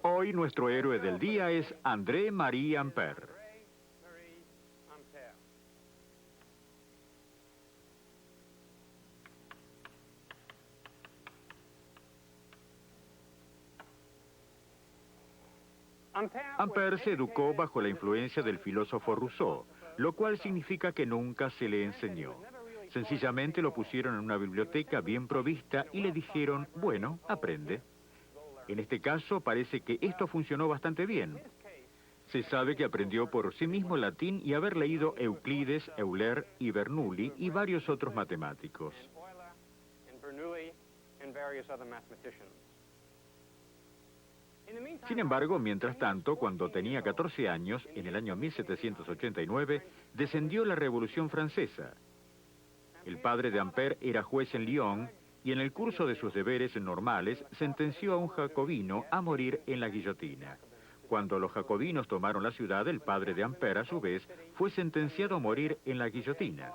Hoy nuestro héroe del día es André-Marie Ampère. Ampère se educó bajo la influencia del filósofo Rousseau, lo cual significa que nunca se le enseñó. Sencillamente lo pusieron en una biblioteca bien provista y le dijeron, bueno, aprende. En este caso parece que esto funcionó bastante bien. Se sabe que aprendió por sí mismo latín y haber leído Euclides, Euler y Bernoulli y varios otros matemáticos. Sin embargo, mientras tanto, cuando tenía 14 años, en el año 1789, descendió la Revolución Francesa. El padre de Ampère era juez en Lyon y en el curso de sus deberes normales sentenció a un jacobino a morir en la guillotina. Cuando los jacobinos tomaron la ciudad, el padre de Ampère, a su vez, fue sentenciado a morir en la guillotina.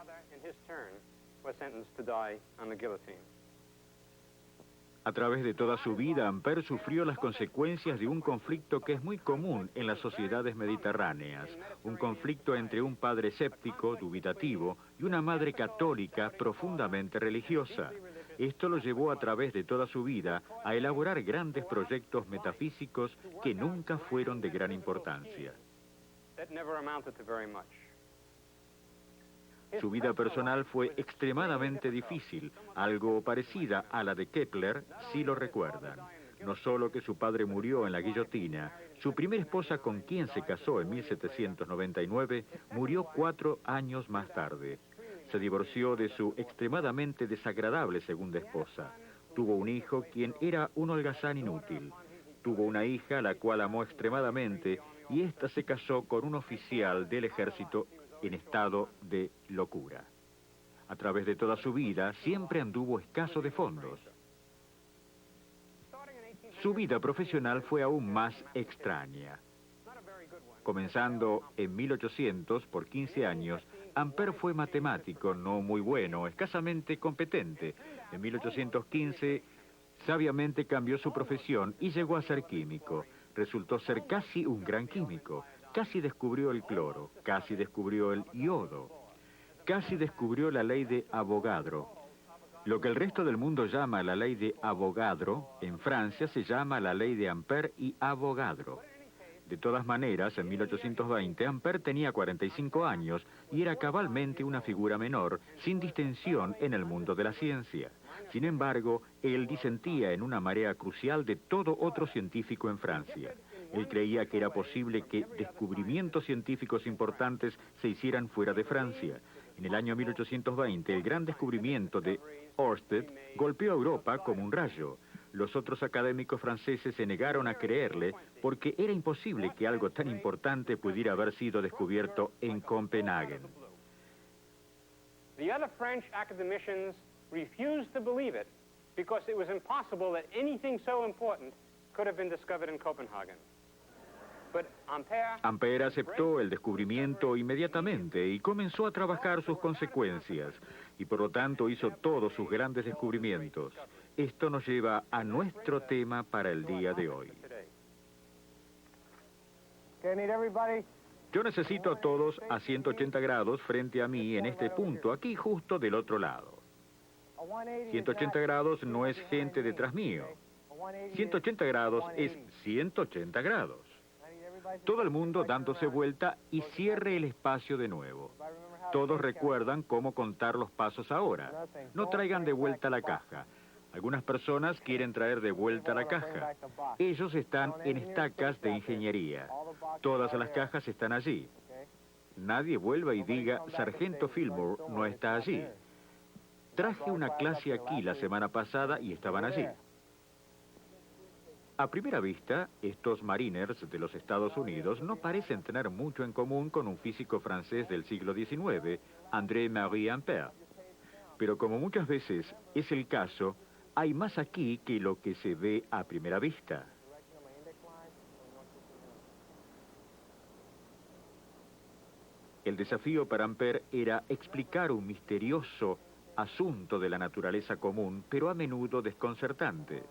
A través de toda su vida, Ampère sufrió las consecuencias de un conflicto que es muy común en las sociedades mediterráneas, un conflicto entre un padre escéptico, dubitativo, y una madre católica profundamente religiosa. Esto lo llevó a través de toda su vida a elaborar grandes proyectos metafísicos que nunca fueron de gran importancia. Su vida personal fue extremadamente difícil, algo parecida a la de Kepler, si lo recuerdan. No solo que su padre murió en la guillotina, su primera esposa con quien se casó en 1799 murió 4 años más tarde. Se divorció de su extremadamente desagradable segunda esposa. Tuvo un hijo quien era un holgazán inútil. Tuvo una hija la cual amó extremadamente y ésta se casó con un oficial del ejército en estado de locura. A través de toda su vida siempre anduvo escaso de fondos. Su vida profesional fue aún más extraña. Comenzando en 1800, por 15 años, Ampère fue matemático, no muy bueno, escasamente competente. En 1815, sabiamente cambió su profesión y llegó a ser químico. Resultó ser casi un gran químico. Casi descubrió el cloro, casi descubrió el iodo, casi descubrió la ley de Avogadro. Lo que el resto del mundo llama la ley de Avogadro, en Francia se llama la ley de Ampère y Avogadro. De todas maneras, en 1820, Ampère tenía 45 años y era cabalmente una figura menor, sin distinción en el mundo de la ciencia. Sin embargo, él disentía en una marea crucial de todo otro científico en Francia. Él creía que era posible que descubrimientos científicos importantes se hicieran fuera de Francia. En el año 1820, el gran descubrimiento de Ørsted golpeó a Europa como un rayo. Los otros académicos franceses se negaron a creerle porque era imposible que algo tan importante pudiera haber sido descubierto en Copenhague. The other French academicians refused to believe it because it was impossible that anything so important could have been discovered in Copenhagen. Ampère aceptó el descubrimiento inmediatamente y comenzó a trabajar sus consecuencias, y por lo tanto hizo todos sus grandes descubrimientos. Esto nos lleva a nuestro tema para el día de hoy. Yo necesito a todos a 180 grados frente a mí en este punto, aquí justo del otro lado. 180 grados no es gente detrás mío. 180 grados es 180 grados. Todo el mundo dándose vuelta y cierre el espacio de nuevo. Todos recuerdan cómo contar los pasos ahora. No traigan de vuelta la caja. Algunas personas quieren traer de vuelta la caja. Ellos están en estacas de ingeniería. Todas las cajas están allí. Nadie vuelva y diga, Sargento Fillmore no está allí. Traje una clase aquí la semana pasada y estaban allí. A primera vista, estos mariners de los Estados Unidos no parecen tener mucho en común con un físico francés del siglo XIX, André-Marie Ampère. Pero como muchas veces es el caso, hay más aquí que lo que se ve a primera vista. El desafío para Ampère era explicar un misterioso asunto de la naturaleza común, pero a menudo desconcertante.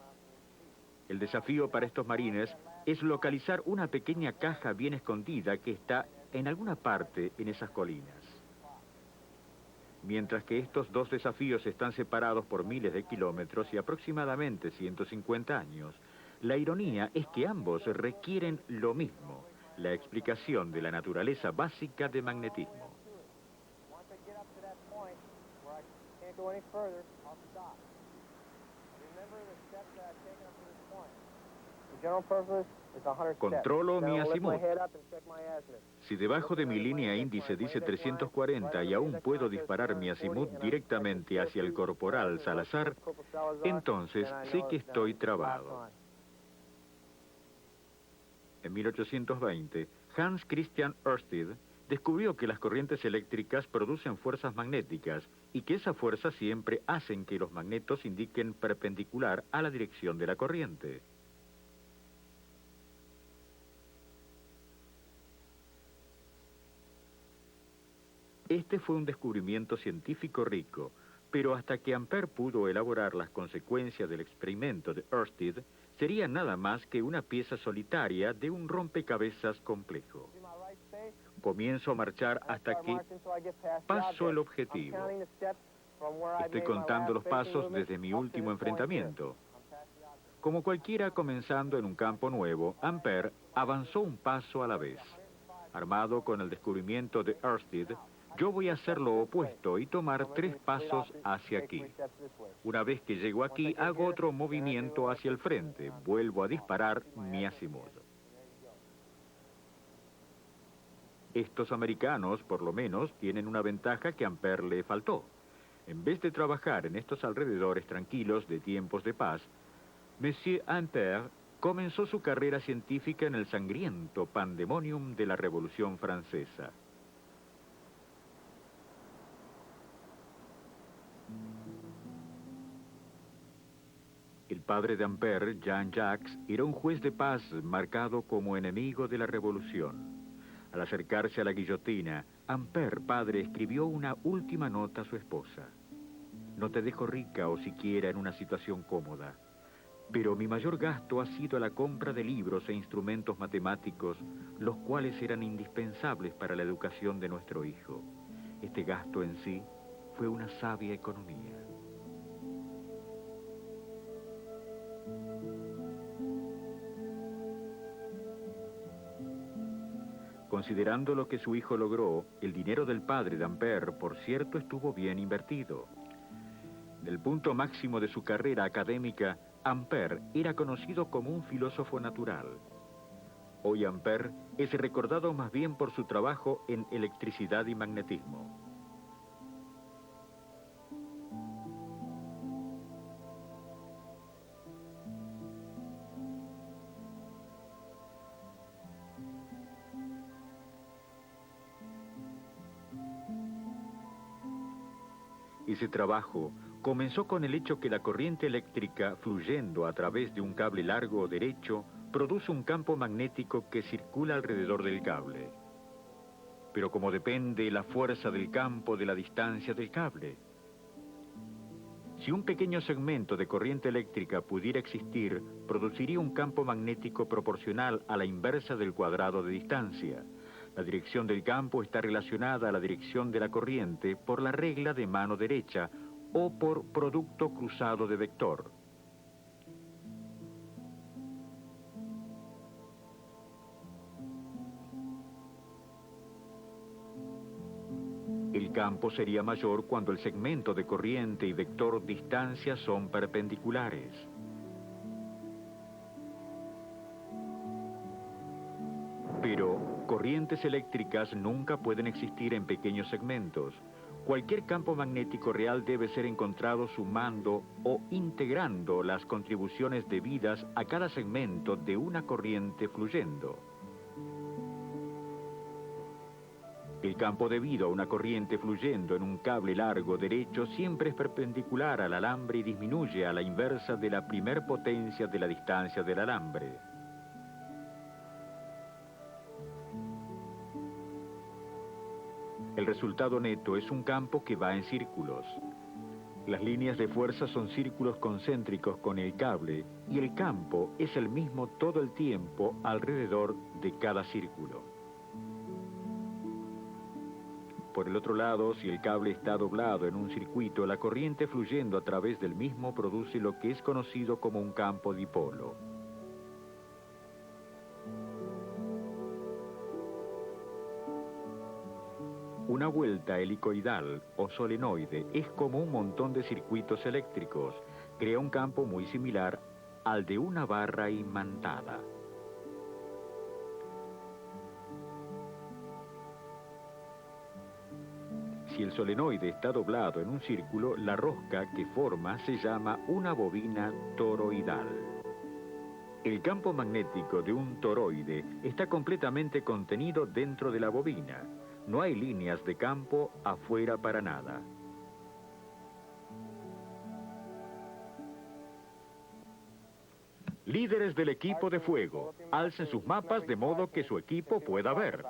El desafío para estos marines es localizar una pequeña caja bien escondida que está en alguna parte en esas colinas. Mientras que estos dos desafíos están separados por miles de kilómetros y aproximadamente 150 años, la ironía es que ambos requieren lo mismo, la explicación de la naturaleza básica de magnetismo. Controlo mi azimut. Si debajo de mi línea índice dice 340 y aún puedo disparar mi azimut directamente hacia el corporal Salazar, entonces sé que estoy trabado. En 1820, Hans Christian Ørsted descubrió que las corrientes eléctricas producen fuerzas magnéticas y que esas fuerzas siempre hacen que los magnetos indiquen perpendicular a la dirección de la corriente. Este fue un descubrimiento científico rico, pero hasta que Ampère pudo elaborar las consecuencias del experimento de Ørsted, sería nada más que una pieza solitaria de un rompecabezas complejo. Comienzo a marchar hasta que paso el objetivo. Estoy contando los pasos desde mi último enfrentamiento. Como cualquiera comenzando en un campo nuevo, Ampère avanzó un paso a la vez. Armado con el descubrimiento de Ørsted, yo voy a hacer lo opuesto y tomar 3 pasos hacia aquí. Una vez que llego aquí, hago otro movimiento hacia el frente. Vuelvo a disparar mi azimut. Estos americanos, por lo menos, tienen una ventaja que a Ampère le faltó. En vez de trabajar en estos alrededores tranquilos de tiempos de paz, Monsieur Ampère comenzó su carrera científica en el sangriento pandemonium de la Revolución Francesa. El padre de Ampère, Jean-Jacques, era un juez de paz marcado como enemigo de la revolución. Al acercarse a la guillotina, Ampère, padre, escribió una última nota a su esposa. No te dejo rica o siquiera en una situación cómoda, pero mi mayor gasto ha sido la compra de libros e instrumentos matemáticos, los cuales eran indispensables para la educación de nuestro hijo. Este gasto en sí fue una sabia economía. Considerando lo que su hijo logró, el dinero del padre de Ampère, por cierto, estuvo bien invertido. Del punto máximo de su carrera académica, Ampère era conocido como un filósofo natural. Hoy Ampère es recordado más bien por su trabajo en electricidad y magnetismo. Ese trabajo comenzó con el hecho que la corriente eléctrica, fluyendo a través de un cable largo o derecho, produce un campo magnético que circula alrededor del cable. Pero como depende la fuerza del campo de la distancia del cable. Si un pequeño segmento de corriente eléctrica pudiera existir, produciría un campo magnético proporcional a la inversa del cuadrado de distancia. La dirección del campo está relacionada a la dirección de la corriente por la regla de mano derecha o por producto cruzado de vector. El campo sería mayor cuando el segmento de corriente y vector distancia son perpendiculares. Pero corrientes eléctricas nunca pueden existir en pequeños segmentos. Cualquier campo magnético real debe ser encontrado sumando o integrando las contribuciones debidas a cada segmento de una corriente fluyendo. El campo debido a una corriente fluyendo en un cable largo derecho siempre es perpendicular al alambre y disminuye a la inversa de la primer potencia de la distancia del alambre. El resultado neto es un campo que va en círculos. Las líneas de fuerza son círculos concéntricos con el cable y el campo es el mismo todo el tiempo alrededor de cada círculo. Por el otro lado, si el cable está doblado en un circuito, la corriente fluyendo a través del mismo produce lo que es conocido como un campo dipolo. Una vuelta helicoidal o solenoide es como un montón de circuitos eléctricos. Crea un campo muy similar al de una barra imantada. Si el solenoide está doblado en un círculo, la rosca que forma se llama una bobina toroidal. El campo magnético de un toroide está completamente contenido dentro de la bobina. No hay líneas de campo afuera para nada. Líderes del equipo de fuego, alcen sus mapas de modo que su equipo pueda ver.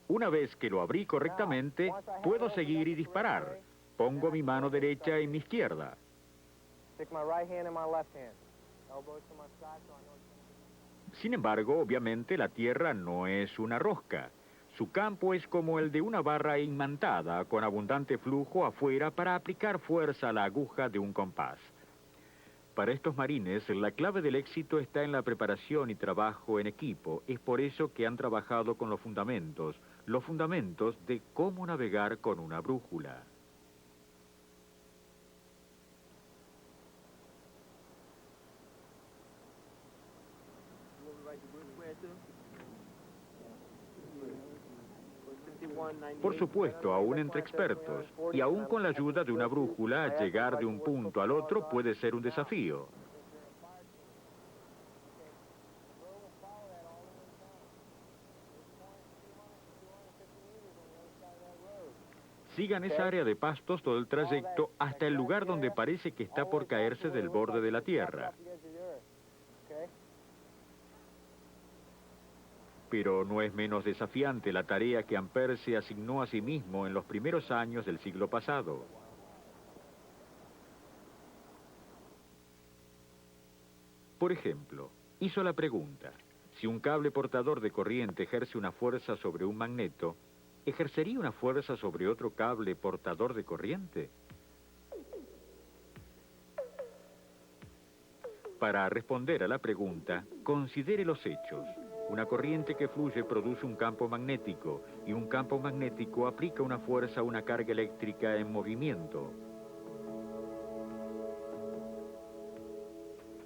Una vez que lo abrí correctamente, puedo seguir y disparar. Pongo mi mano derecha en mi izquierda. Sin embargo, obviamente la Tierra no es una rosca. Su campo es como el de una barra imantada, con abundante flujo afuera para aplicar fuerza a la aguja de un compás. Para estos marines, la clave del éxito está en la preparación y trabajo en equipo. Es por eso que han trabajado con los fundamentos de cómo navegar con una brújula. Por supuesto, aún entre expertos, y aún con la ayuda de una brújula, llegar de un punto al otro puede ser un desafío. Sigan esa área de pastos todo el trayecto hasta el lugar donde parece que está por caerse del borde de la Tierra. Pero no es menos desafiante la tarea que Ampère se asignó a sí mismo en los primeros años del siglo pasado. Por ejemplo, hizo la pregunta: si un cable portador de corriente ejerce una fuerza sobre un magneto, ¿ejercería una fuerza sobre otro cable portador de corriente? Para responder a la pregunta, considere los hechos. Una corriente que fluye produce un campo magnético, y un campo magnético aplica una fuerza a una carga eléctrica en movimiento.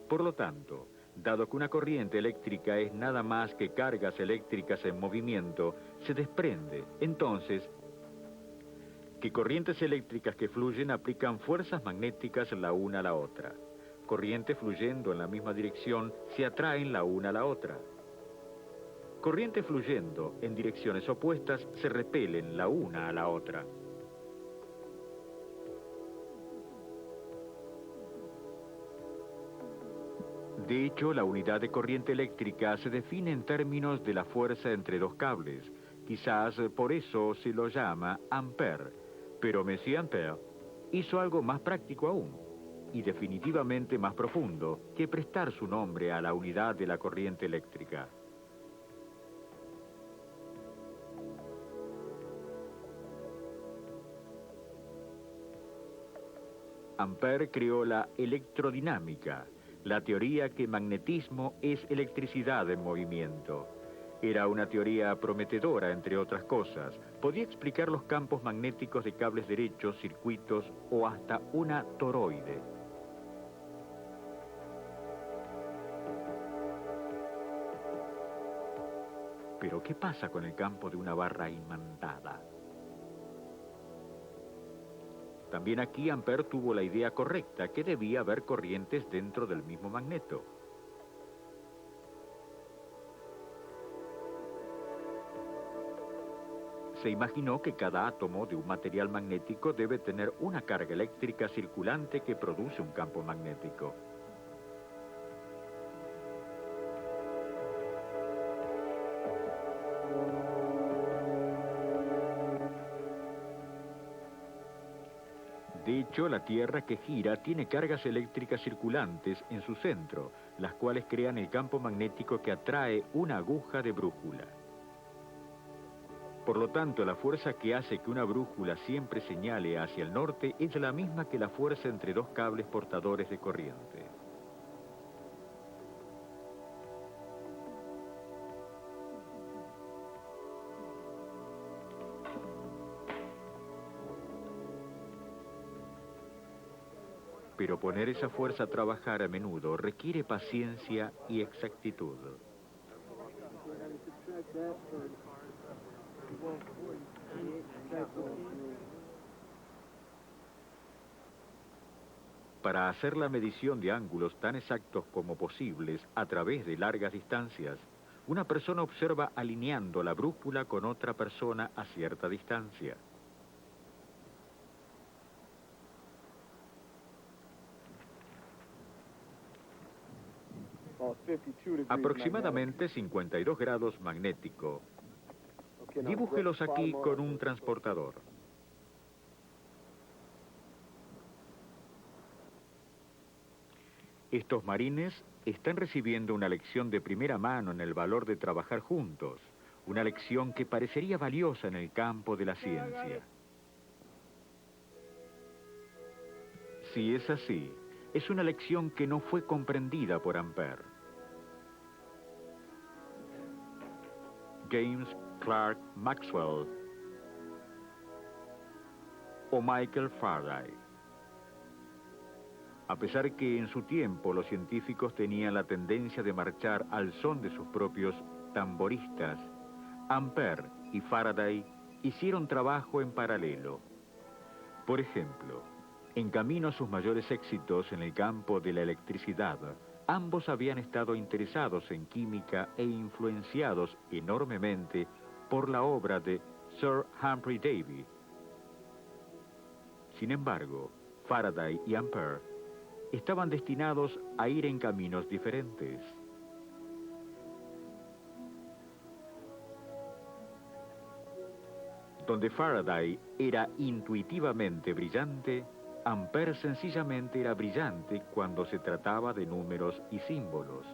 Por lo tanto, dado que una corriente eléctrica es nada más que cargas eléctricas en movimiento, se desprende, entonces, que corrientes eléctricas que fluyen aplican fuerzas magnéticas la una a la otra. Corrientes fluyendo en la misma dirección se atraen la una a la otra. Corrientes fluyendo en direcciones opuestas se repelen la una a la otra. De hecho, la unidad de corriente eléctrica se define en términos de la fuerza entre dos cables. Quizás por eso se lo llama ampère. Pero Monsieur Ampère hizo algo más práctico aún, y definitivamente más profundo, que prestar su nombre a la unidad de la corriente eléctrica. Ampère creó la electrodinámica, la teoría que magnetismo es electricidad en movimiento. Era una teoría prometedora, entre otras cosas. Podía explicar los campos magnéticos de cables derechos, circuitos o hasta una toroide. Pero, ¿qué pasa con el campo de una barra imantada? También aquí Ampère tuvo la idea correcta, que debía haber corrientes dentro del mismo magneto. Se imaginó que cada átomo de un material magnético debe tener una carga eléctrica circulante que produce un campo magnético. De hecho, la Tierra que gira tiene cargas eléctricas circulantes en su centro, las cuales crean el campo magnético que atrae una aguja de brújula. Por lo tanto, la fuerza que hace que una brújula siempre señale hacia el norte es la misma que la fuerza entre dos cables portadores de corriente. Pero poner esa fuerza a trabajar a menudo requiere paciencia y exactitud. Para hacer la medición de ángulos tan exactos como posibles a través de largas distancias, una persona observa alineando la brújula con otra persona a cierta distancia. Aproximadamente 52 grados magnético. Dibújelos aquí con un transportador. Estos marines están recibiendo una lección de primera mano en el valor de trabajar juntos, una lección que parecería valiosa en el campo de la ciencia. Si es así, es una lección que no fue comprendida por Ampère. James Clerk Maxwell o Michael Faraday. A pesar que en su tiempo los científicos tenían la tendencia de marchar al son de sus propios tamboristas, Ampère y Faraday hicieron trabajo en paralelo. Por ejemplo, en camino a sus mayores éxitos en el campo de la electricidad, ambos habían estado interesados en química e influenciados enormemente por la obra de Sir Humphry Davy. Sin embargo, Faraday y Ampère estaban destinados a ir en caminos diferentes. Donde Faraday era intuitivamente brillante, Ampère sencillamente era brillante cuando se trataba de números y símbolos.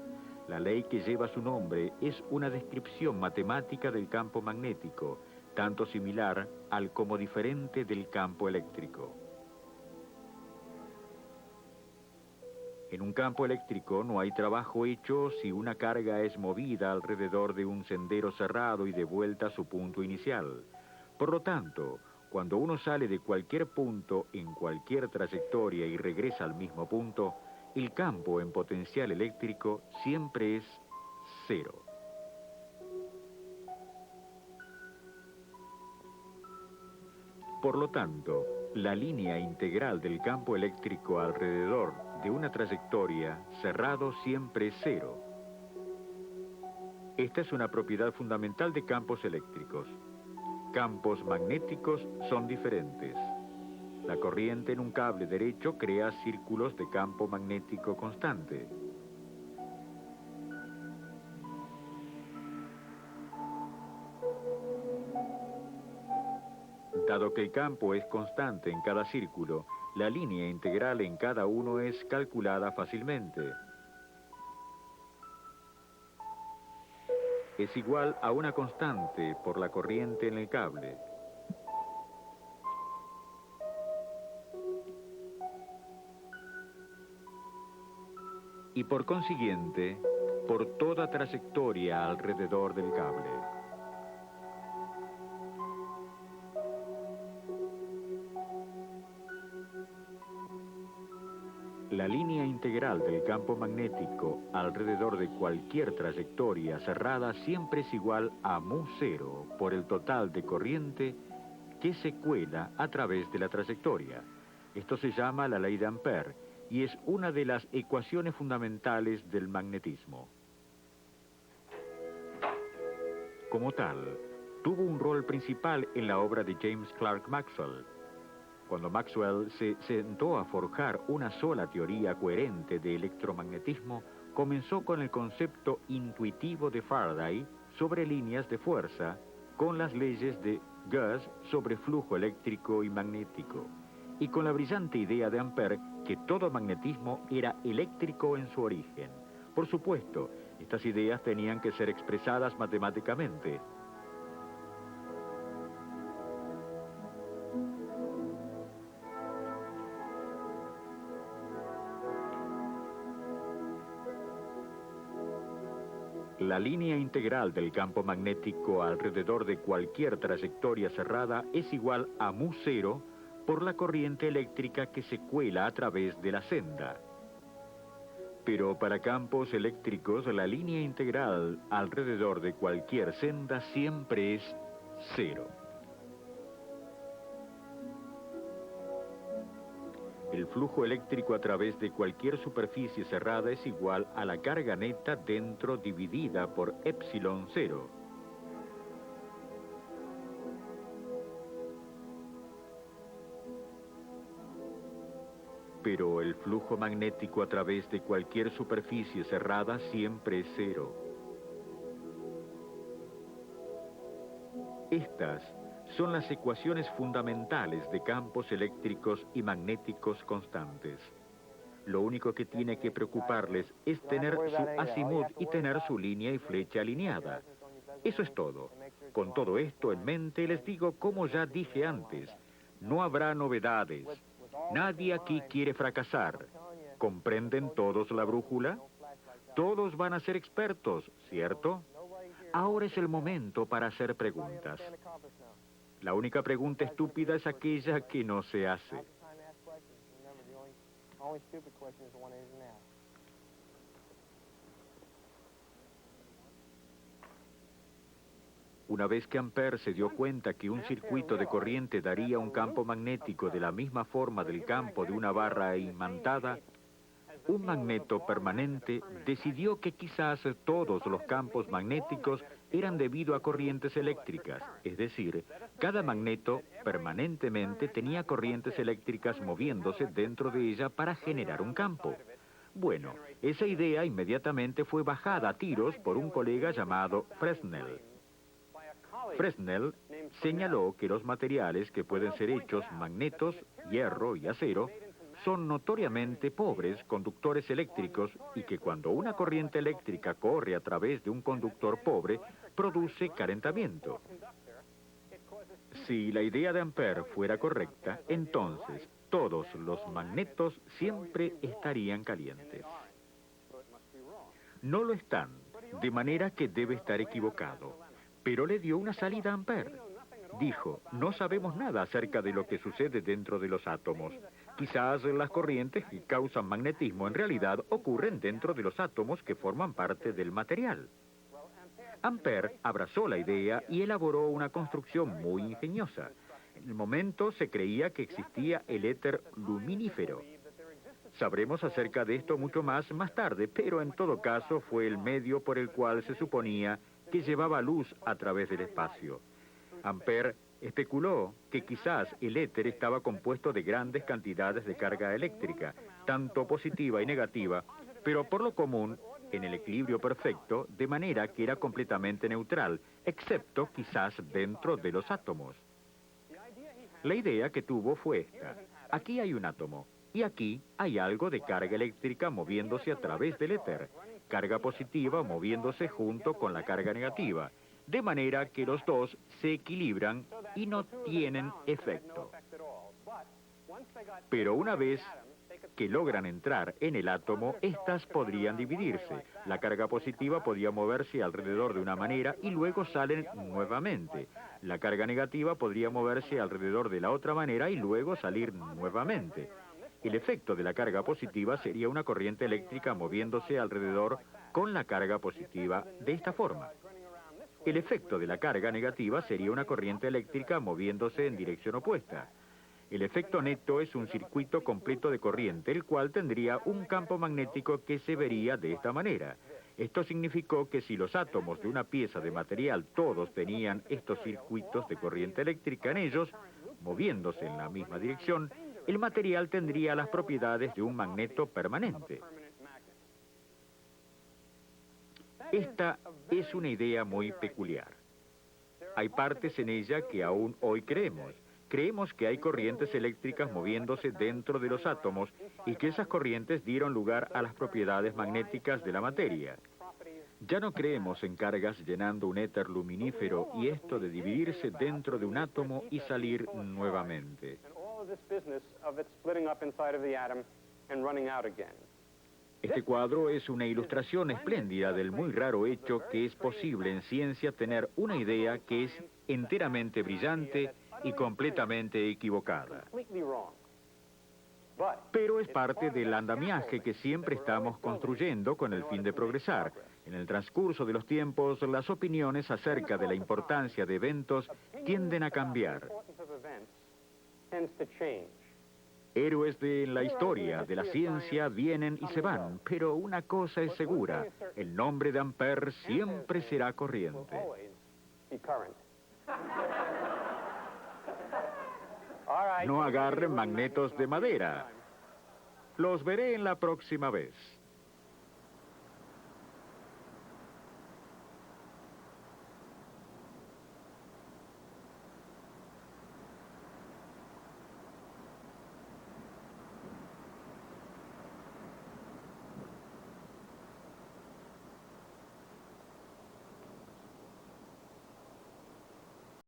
La ley que lleva su nombre es una descripción matemática del campo magnético, tanto similar al como diferente del campo eléctrico. En un campo eléctrico no hay trabajo hecho si una carga es movida alrededor de un sendero cerrado y de vuelta a su punto inicial. Por lo tanto, cuando uno sale de cualquier punto en cualquier trayectoria y regresa al mismo punto, el campo en potencial eléctrico siempre es cero. Por lo tanto, la línea integral del campo eléctrico alrededor de una trayectoria cerrado siempre es cero. Esta es una propiedad fundamental de campos eléctricos. Campos magnéticos son diferentes. La corriente en un cable derecho crea círculos de campo magnético constante. Dado que el campo es constante en cada círculo, la línea integral en cada uno es calculada fácilmente. Es igual a una constante por la corriente en el cable. Y por consiguiente, por toda trayectoria alrededor del cable. La línea integral del campo magnético alrededor de cualquier trayectoria cerrada siempre es igual a μ0 por el total de corriente que se cuela a través de la trayectoria. Esto se llama la ley de Ampère y es una de las ecuaciones fundamentales del magnetismo. Como tal, tuvo un rol principal en la obra de James Clerk Maxwell. Cuando Maxwell se sentó a forjar una sola teoría coherente de electromagnetismo, comenzó con el concepto intuitivo de Faraday sobre líneas de fuerza, con las leyes de Gauss sobre flujo eléctrico y magnético. y con la brillante idea de Ampère que todo magnetismo era eléctrico en su origen. Por supuesto, estas ideas tenían que ser expresadas matemáticamente. La línea integral del campo magnético alrededor de cualquier trayectoria cerrada es igual a μ0 por la corriente eléctrica que se cuela a través de la senda. Pero para campos eléctricos, la línea integral alrededor de cualquier senda siempre es 0. El flujo eléctrico a través de cualquier superficie cerrada es igual a la carga neta dentro dividida por epsilon 0. Pero el flujo magnético a través de cualquier superficie cerrada siempre es 0. Estas son las ecuaciones fundamentales de campos eléctricos y magnéticos constantes. Lo único que tiene que preocuparles es tener su azimut y tener su línea y flecha alineada. Eso es todo. Con todo esto en mente les digo, como ya dije antes, no habrá novedades. Nadie aquí quiere fracasar. ¿Comprenden todos la brújula? Todos van a ser expertos, ¿cierto? Ahora es el momento para hacer preguntas. La única pregunta estúpida es aquella que no se hace. Una vez que Ampère se dio cuenta que un circuito de corriente daría un campo magnético de la misma forma del campo de una barra imantada, un magneto permanente decidió que quizás todos los campos magnéticos eran debido a corrientes eléctricas, es decir, cada magneto permanentemente tenía corrientes eléctricas moviéndose dentro de ella para generar un campo. Bueno, esa idea inmediatamente fue bajada a tiros por un colega llamado Fresnel. Fresnel señaló que los materiales que pueden ser hechos magnetos, hierro y acero, son notoriamente pobres conductores eléctricos y que cuando una corriente eléctrica corre a través de un conductor pobre, produce calentamiento. Si la idea de Ampère fuera correcta, entonces todos los magnetos siempre estarían calientes. No lo están, de manera que debe estar equivocado. Pero le dio una salida a Ampère. Dijo, no sabemos nada acerca de lo que sucede dentro de los átomos. Quizás las corrientes que causan magnetismo en realidad ocurren dentro de los átomos que forman parte del material. Ampère abrazó la idea y elaboró una construcción muy ingeniosa. En el momento se creía que existía el éter luminífero. Sabremos acerca de esto mucho más tarde, pero en todo caso fue el medio por el cual se suponía que llevaba luz a través del espacio. Ampère especuló que quizás el éter estaba compuesto de grandes cantidades de carga eléctrica, tanto positiva y negativa, pero por lo común en el equilibrio perfecto, de manera que era completamente neutral, excepto quizás dentro de los átomos. La idea que tuvo fue esta. Aquí hay un átomo, y aquí hay algo de carga eléctrica moviéndose a través del éter, carga positiva moviéndose junto con la carga negativa, de manera que los dos se equilibran y no tienen efecto. Pero una vez que logran entrar en el átomo, estas podrían dividirse. La carga positiva podía moverse alrededor de una manera y luego salen nuevamente. La carga negativa podría moverse alrededor de la otra manera y luego salir nuevamente. El efecto de la carga positiva sería una corriente eléctrica moviéndose alrededor con la carga positiva de esta forma. El efecto de la carga negativa sería una corriente eléctrica moviéndose en dirección opuesta. El efecto neto es un circuito completo de corriente, el cual tendría un campo magnético que se vería de esta manera. Esto significó que si los átomos de una pieza de material todos tenían estos circuitos de corriente eléctrica en ellos, moviéndose en la misma dirección, el material tendría las propiedades de un magneto permanente. Esta es una idea muy peculiar. Hay partes en ella que aún hoy creemos, creemos que hay corrientes eléctricas moviéndose dentro de los átomos y que esas corrientes dieron lugar a las propiedades magnéticas de la materia. Ya no creemos en cargas llenando un éter luminífero y esto de dividirse dentro de un átomo y salir nuevamente. Este cuadro es una ilustración espléndida del muy raro hecho que es posible en ciencia tener una idea que es enteramente brillante y completamente equivocada. Pero es parte del andamiaje que siempre estamos construyendo con el fin de progresar. En el transcurso de los tiempos, las opiniones acerca de la importancia de eventos tienden a cambiar. Héroes de la historia, de la ciencia, vienen y se van, pero una cosa es segura, el nombre de Ampère siempre será corriente. No agarren magnetos de madera. Los veré en la próxima vez.